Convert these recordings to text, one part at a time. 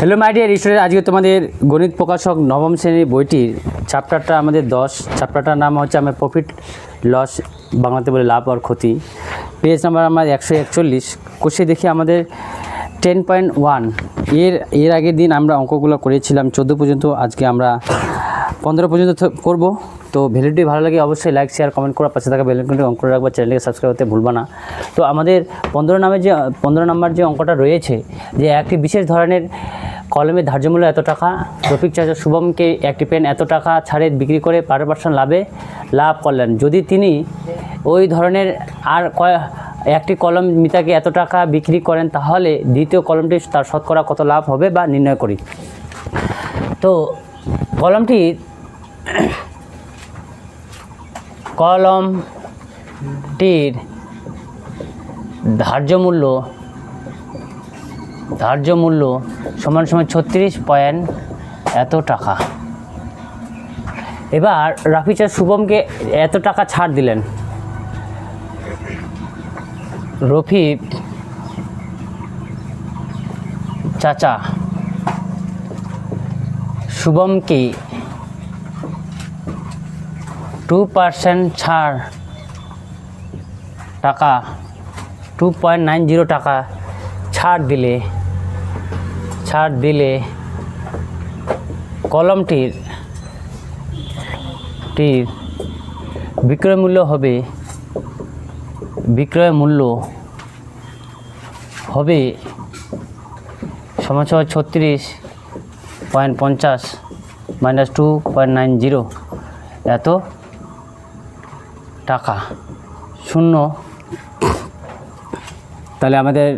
Hello my dear student, আজকে তোমাদের গণিত প্রকাশক নবম শ্রেণীর বইটির চ্যাপ্টারটা আমাদের 10, চ্যাপ্টারটার নাম হচ্ছে আমার প্রফিট লস, বাংলাতে বলে লাভ আর ক্ষতি। পেজ নাম্বার আমার 141। কোষে দেখি আমাদের 10.1 এর আগের দিন আমরা অঙ্কগুলো করেছিলাম 14 পর্যন্ত, আজকে আমরা 15 পর্যন্ত করব। তো ভিডিওটি ভালো লাগে অবশ্যই লাইক শেয়ার কমেন্ট করে পাশে থাকা বেল আইকনটি অন করে রাখবা, চ্যানেলকে সাবস্ক্রাইব করতে ভুলবা না। তো আমাদের 15 নম্বর যে অঙ্কটা রয়েছে, যে একটি বিশেষ ধরনের কলমের ধার্য মূল্য এত টাকা, রফিক চাচা শুভমকে একটি পেন এত টাকা ছাড়ে বিক্রি করে 12% লাভ করলেন। যদি তিনি ওই ধরনের আর একটি কলম মিতাকে এত টাকা বিক্রি করেন, তাহলে দ্বিতীয় কলমটি তার শতকরা কত লাভ হবে বা নির্ণয় করি। তো কলমটির ধার্য মূল্য সমান 36 পয়েন্ট এত টাকা। এবার রাফি চাচা শুভমকে এত টাকা ছাড় দিলেন। রফিক চাচা শুভমকে 2% ছাড় টাকা 2.90 টাকা ছাড় দিলে কলমটির বিক্রয় মূল্য হবে সমান 36.50 মাইনাস 2.90 এত টাকা শূন্য। তাহলে আমাদের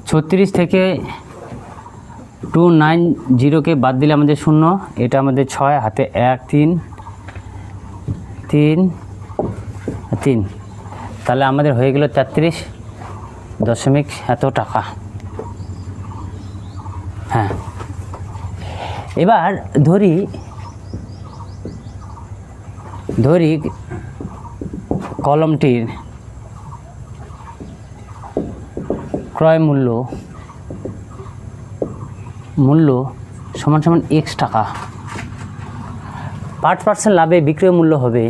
36 থেকে 290কে বাদ দিলে আমাদের শূন্য, এটা আমাদের 6, হাতে 1 3 তাহলে আমাদের হয়ে গেল 33 দশমিক এত টাকা। হ্যাঁ, এবার ধরি কলমটির ক্রয় মূল্য সমান x টাকা। 5% লাভে বিক্রয় মূল্য হবে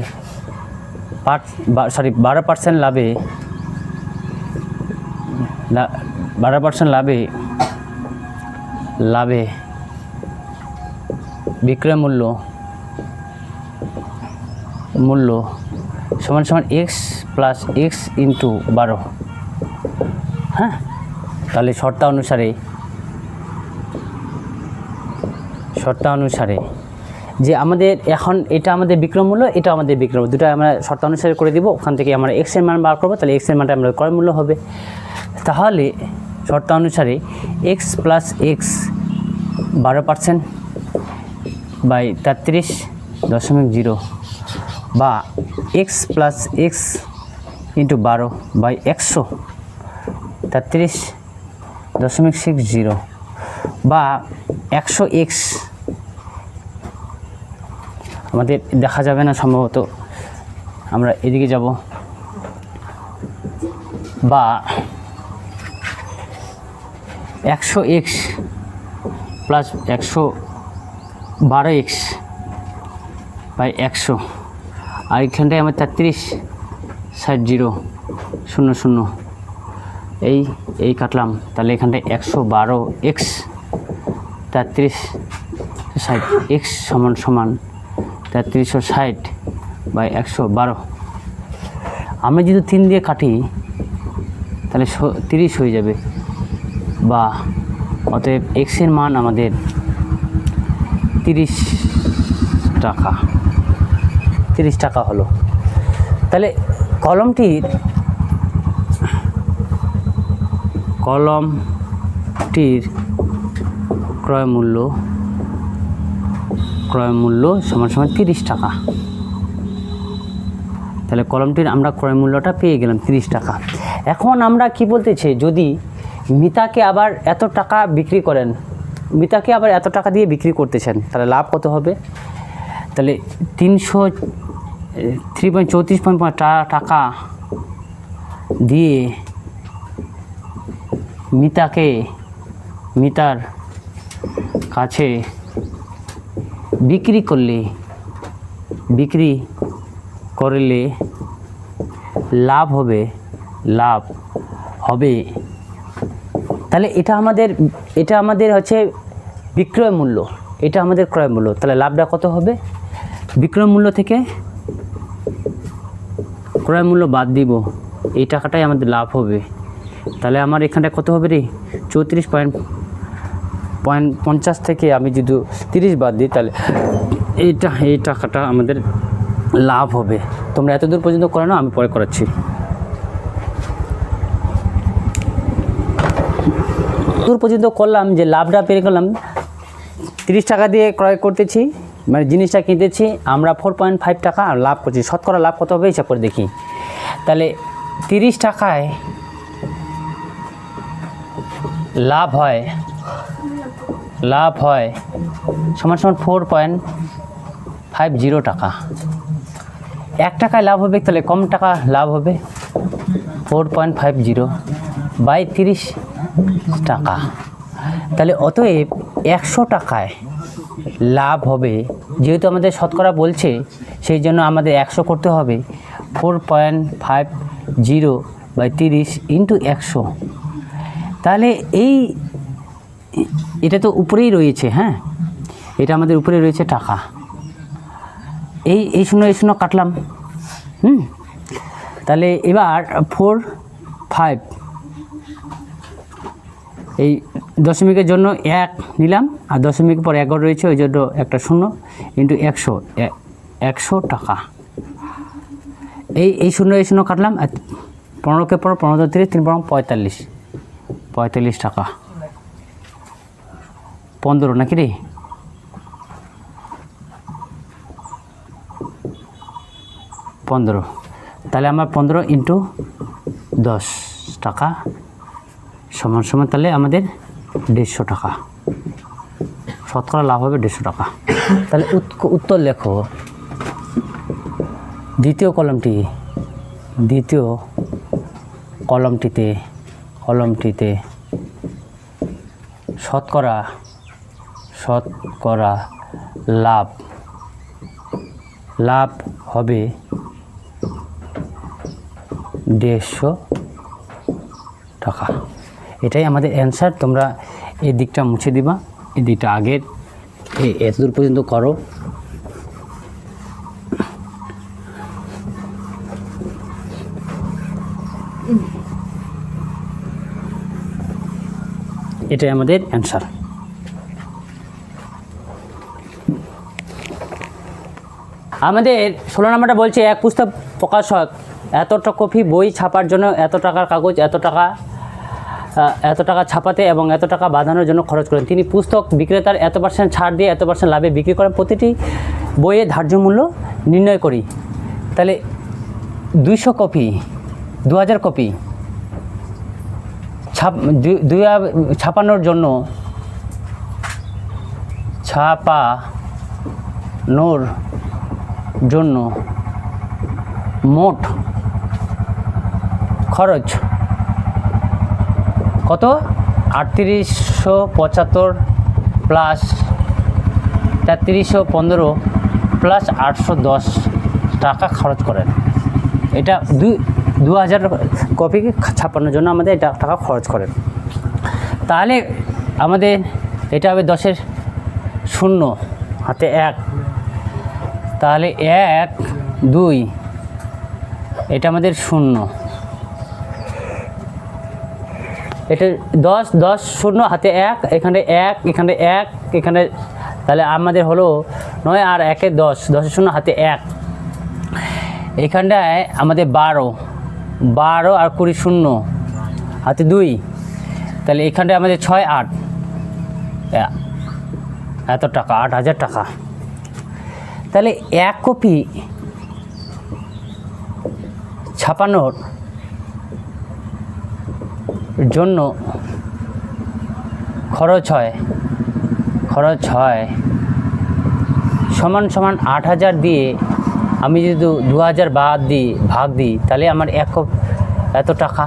12% লাভে বিক্রয় মূল্য সমান x প্লাস x ইন্টু 12। হ্যাঁ, তাহলে শর্ত অনুসারে যে আমাদের এখন এটা আমাদের বিক্রয় মূল্য, এটা আমাদের বিক্রয় মূল্য, দুটো আমরা শর্ত অনুসারে করে দিব। ওখান থেকে আমরা x এর মান বার করবো, তাহলে x এর মানটা আমাদের ক্রয় মূল্য হবে। তাহলে শর্ত অনুসারে x প্লাস x 12% বাই 33.0 বা x plus x into 12 by 100 33.60 বা 100x আমাদের দেখা যাবে না, সম্ভবত আমরা এদিকে যাব, বা 100x প্লাস 112x বাই 100, আর এখানটায় আমার 33.60 এই কাটলাম। তাহলে এখানটায় 112x 33.60x সমান 3360 বাই 112। আমরা যদি 3 দিয়ে কাটি তাহলে 30 হয়ে যাবে, বা অতএব x এর মান আমাদের 30 টাকা হলো। তাহলে কলমটির ক্রয় মূল্য সমান 30 টাকা। তাহলে কলমটির আমরা ক্রয় মূল্যটা পেয়ে গেলাম 30 টাকা। এখন আমরা কি বলতেছি, যদি মিতাকে আবার এত টাকা বিক্রি করেন, মিতাকে আবার এত টাকা দিয়ে বিক্রি করতেছেন, তাহলে লাভ কত হবে? তাহলে 334.5 টাকা দিয়ে মিতার কাছে বিক্রি করলে লাভ হবে। তাহলে এটা আমাদের হচ্ছে বিক্রয় মূল্য, এটা আমাদের ক্রয় মূল্য। তাহলে লাভটা কত হবে? বিক্রয় মূল্য থেকে ক্রয় মূল্য বাদ দিব, এই টাকাটাই আমাদের লাভ হবে। তাহলে আমার এখানটা কত হবে রে? 34.50 থেকে আমি যদি 30 বাদ দিই, তাহলে এই টাকাটা আমাদের লাভ হবে। তোমরা এত দূর পর্যন্ত করে নাও, আমি পরে করাচ্ছি। দূর পর্যন্ত করলাম যে লাভটা পেয়ে গেলাম, 30 টাকা দিয়ে ক্রয় করতেছি, মানে জিনিসটা কিনতেছি আমরা 4.5 টাকা আর লাভ করছি। শতকরা লাভ কত হবে হিসাব করে দেখি। তাহলে 30 টাকায় লাভ হয় সমান 4.50 টাকা। 1 টাকায় লাভ হবে, তাহলে কম টাকা লাভ হবে 4.50 বাই 30 টাকা। তাহলে অতএব 100 টাকায় লাভ হবে। যেহেতু আমাদের শতকরা বলছে, সেই জন্য আমাদের 100 করতে হবে। 4.50 বাই 30 ইন্টু 100। তাহলে এটা তো উপরেই রয়েছে, হ্যাঁ, এটা আমাদের উপরে রয়েছে টাকা। এই শূন্য কাটলাম। তাহলে এবার 4.5 এই দশমিকের জন্য 1 নিলাম, আর দশমিকের পর 11 রয়েছে, ওই জন্য একটা 0 ইন্টু 100 টাকা। এই শূন্য কাটলাম, আর 15কে পর 15 30 3 45 টাকা। 15 নাকি রে? 15। তাহলে আমার 15 ইন্টু 10 টাকা সমান তাহলে আমাদের 150 টাকা। শতকরা লাভ হবে 150 টাকা। তাহলে উত্তর লেখো। দ্বিতীয় কলমটিতে শতকরা লাভ হবে 150 টাকা। এটাই আমাদের অ্যান্সার। তোমরা এই দিকটা মুছে দিবা, এই দিকটা আগের এত দূর পর্যন্ত করো। এটাই আমাদের অ্যান্সার। আমাদের 16 নম্বরটা বলছে, এক পুস্তক প্রকাশক এতটা কপি বই ছাপার জন্য এত টাকার কাগজ এত টাকা ছাপাতে এবং এত টাকা বাঁধানোর জন্য খরচ করেন। তিনি পুস্তক বিক্রেতার এত % ছাড় দিয়ে এত % লাভে বিক্রি করেন। প্রতিটি বইয়ের ধার্য মূল্য নির্ণয় করি। তাহলে 200 কপি 2000 কপি ছাপানোর জন্য মোট খরচ কত? 3875 প্লাস 3315 প্লাস 810 টাকা খরচ করেন। এটা 2000 কপিকে ছাপানোর জন্য আমাদের এটা টাকা খরচ করেন। তাহলে আমাদের এটা হবে 10-এর 0 হাতে 1, তাহলে 1 2 এটা আমাদের 0, এটা 10 0 হাতে 1, এখানে 1 এখানে 1 এখানে, তাহলে আমাদের হলো 9 আর 1 10, 10 0 হাতে 1, এখানটায় আমাদের 12 আর 20 0 হাতে 2, তাহলে এখানটায় আমাদের 6 8 এত টাকা 8000 টাকা। তাহলে 1 কপি ছাপানোর জন্য খরচ হয় সমান 8000 দিয়ে আমি যদি 2000 ভাগ দিই, তাহলে আমার এত টাকা।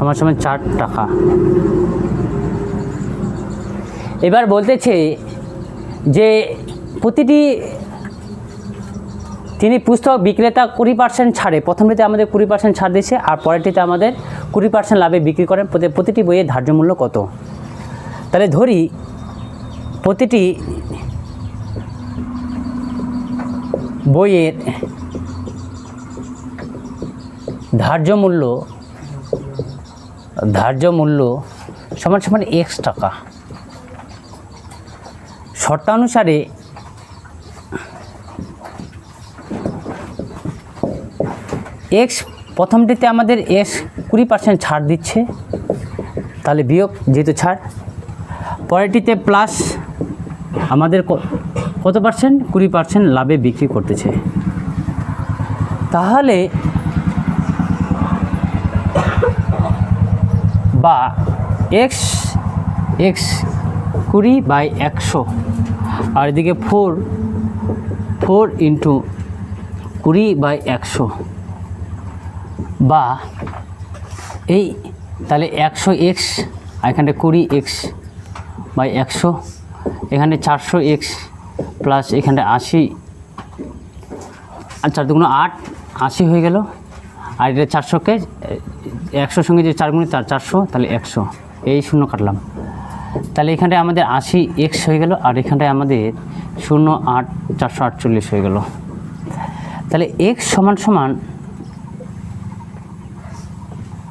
সমান সমান 4 টাকা। এবার বলতেছে যে প্রতিটি তিনি পুস্তক বিক্রেতা 20% ছাড়ে, প্রথমটিতে আমাদের 20% ছাড় দিচ্ছে আর পরেরটিতে আমাদের 20% লাভে বিক্রি করেন। প্রতিটি বইয়ের ধার্য মূল্য কত? তাহলে ধরি প্রতিটি বইয়ের ধার্য মূল্য সমান সমান x টাকা। শর্তানুসারে x প্রথমটিতে আমাদের x 20% ছাড় দিচ্ছে, তাহলে বিয়োগ যেহেতু ছাড়, পরেরটিতে প্লাস আমাদের কত পার্সেন্ট? 20% লাভে বিক্রি করতেছে। তাহলে বা x 20/100 আর এদিকে 4 ইন্টু 20/100 বা এই তাহলে 100x আর এখানে 20x/100, এখানে 400x প্লাস এখানে 80 আর 4 দুগুণ 8, 80 হয়ে গেল। আর এটা 400কে 100 সঙ্গে যে 4 গুণে 400, তাহলে 100, এই শূন্য কাটলাম। তাহলে এখানটায় আমাদের 80x হয়ে গেল আর এখানটায় আমাদের 0.8 448 হয়ে গেল। তাহলে x সমান সমান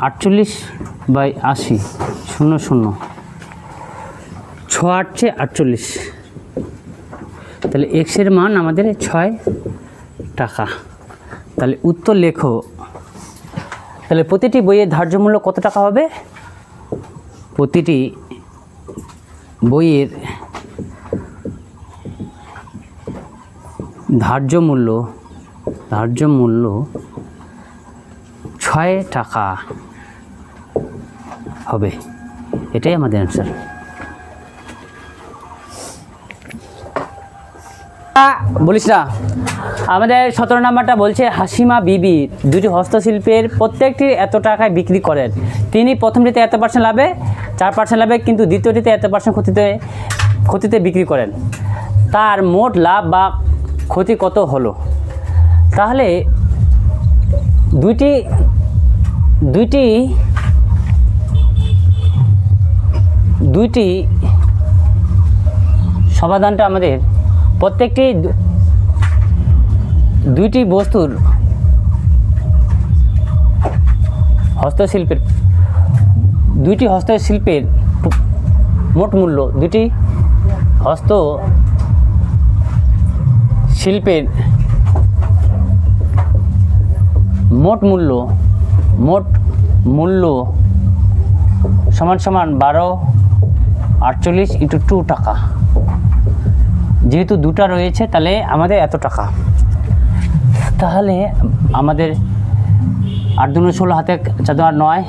48/80 0 0 6 8 48, তাহলে x এর মান আমাদের 6 টাকা। তাহলে উত্তর লেখো। তাহলে প্রতিটি বইয়ের ধার্য মূল্য কত টাকা হবে? প্রতিটি বইয়ের ধার্য মূল্য 6 টাকা হবে। এটাই আমাদের অ্যান্সার। বলিস না, আমাদের 17 নাম্বারটা বলছে হাসিমা বিবি দুটি হস্তশিল্পের প্রত্যেকটি এত টাকায় বিক্রি করেন। তিনি প্রথমটিতে এত % লাভে 4% লাভে, কিন্তু দ্বিতীয়টিতে এত % ক্ষতিতে বিক্রি করেন। তার মোট লাভ বা ক্ষতি কত হলো? তাহলে দুইটি সমাধানটা আমাদের প্রত্যেকটি দুইটি বস্তুর হস্তশিল্পের মোট মূল্য, দুটি হস্তশিল্পের মোট মূল্য সমান সমান 1248 × 2 টাকা। যেহেতু দুটা রয়েছে তাহলে আমাদের এত টাকা। তাহলে আমাদের 8 দুগুণ 16, হাতে 4 দুগুণ 9,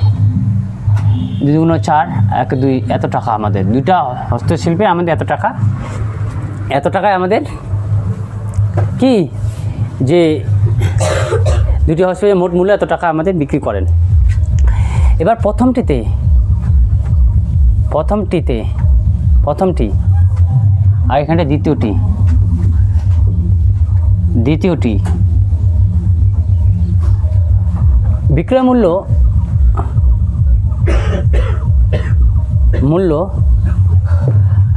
2 দুগুণ 4, 1 2, এত টাকা আমাদের দুইটা হস্তশিল্পে আমাদের এত টাকায় আমাদের কি যে দুটি হস্তশিল্পের মোট মূল্য এত টাকা আমাদের বিক্রি করেন। এবার প্রথমটি আর এখানে দ্বিতীয়টি বিক্রয় মূল্য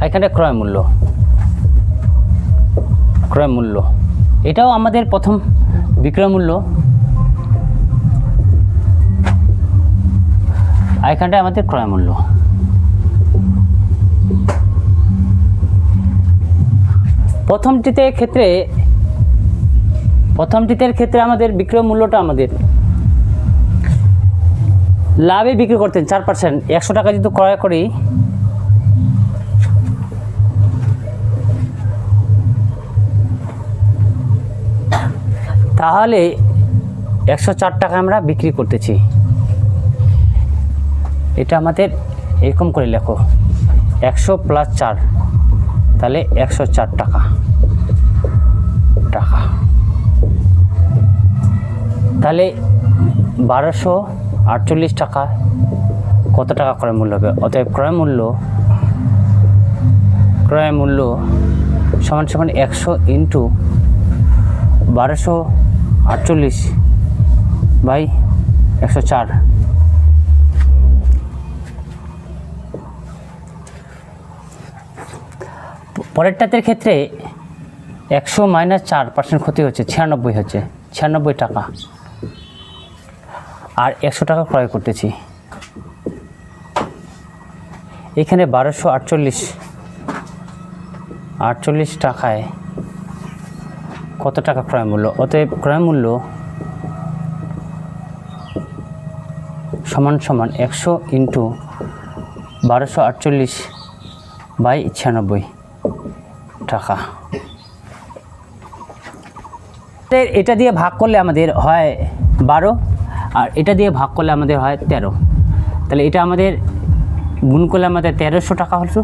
এখানে ক্রয় মূল্য এটাও আমাদের প্রথম বিক্রয় মূল্য, আর এখানটায় আমাদের ক্রয় মূল্য। প্রথমটিতে ক্ষেত্রে আমাদের বিক্রয় মূল্যটা আমাদের লাভে বিক্রি করতেন 4%। 100 টাকা যদি ক্রয় করি তাহলে 104 টাকা আমরা বিক্রি করতেছি। এটা আমাদের এরকম করে লেখো, 100 + 4, তাহলে 104 টাকা। তাহলে 1248 টাকা কত টাকা ক্রয় মূল্য হবে। অতএব ক্রয় মূল্য সমান সমান 100 ইন্টু 1248 বাই 104। পরেরটাতে ক্ষেত্রে 100 মাইনাস 4% ক্ষতি হচ্ছে 96 হচ্ছে 96 টাকা, আর 100 টাকা ক্রয় করতেছি। এখানে 1248 টাকায় কত টাকা ক্রয় মূল্য। অতএব ক্রয় মূল্য সমান সমান 100 ইন্টু 1248 বাই 96 টাকা। এটা দিয়ে ভাগ করলে আমাদের হয় 12, আর এটা দিয়ে ভাগ করলে আমাদের হয় 13। তাহলে এটা আমাদের গুণ করলে আমাদের 1300 টাকা হলো,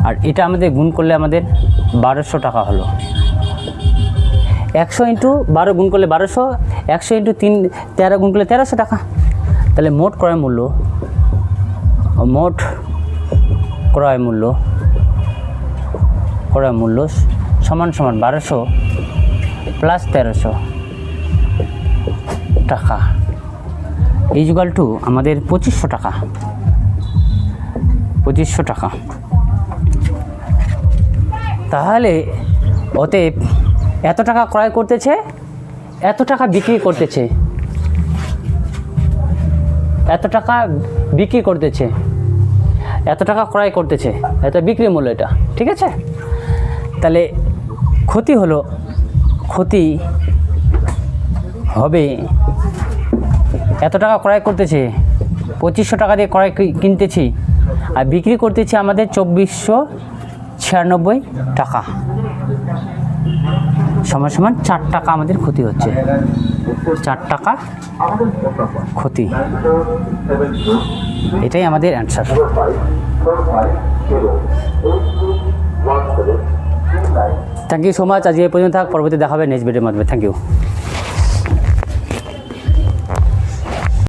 আর এটা আমাদের গুণ করলে আমাদের 1200 টাকা হলো। 100 ইন্টু 12 গুণ করলে 1200, 100 ইন্টু 13 গুণ করলে 1300 টাকা। তাহলে মোট ক্রয় মূল্য সমান সমান 1200 প্লাস 1300 টাকা ইকুয়াল টু আমাদের 2500 টাকা। তাহলে অতএব এত টাকা ক্রয় করতেছে, এত টাকা বিক্রি করতেছে, এত টাকা ক্রয় করতেছে, এত বিক্রি মূল্য এটা, ঠিক আছে। তাহলে ক্ষতি হবে এত টাকা ক্রয় করতেছে, 2500 টাকা দিয়ে কিনতেছি, আর বিক্রি করতেছি আমাদের 2496 টাকা, সমান সমান 4 টাকা আমাদের ক্ষতি হচ্ছে। 4 টাকা ক্ষতি, এটাই আমাদের answer. Thank you so much. আজ এই পর্যন্ত থাক, পরবর্তী দেখা হবে নেক্সট ভিডিওর মাধ্যমে। Thank you.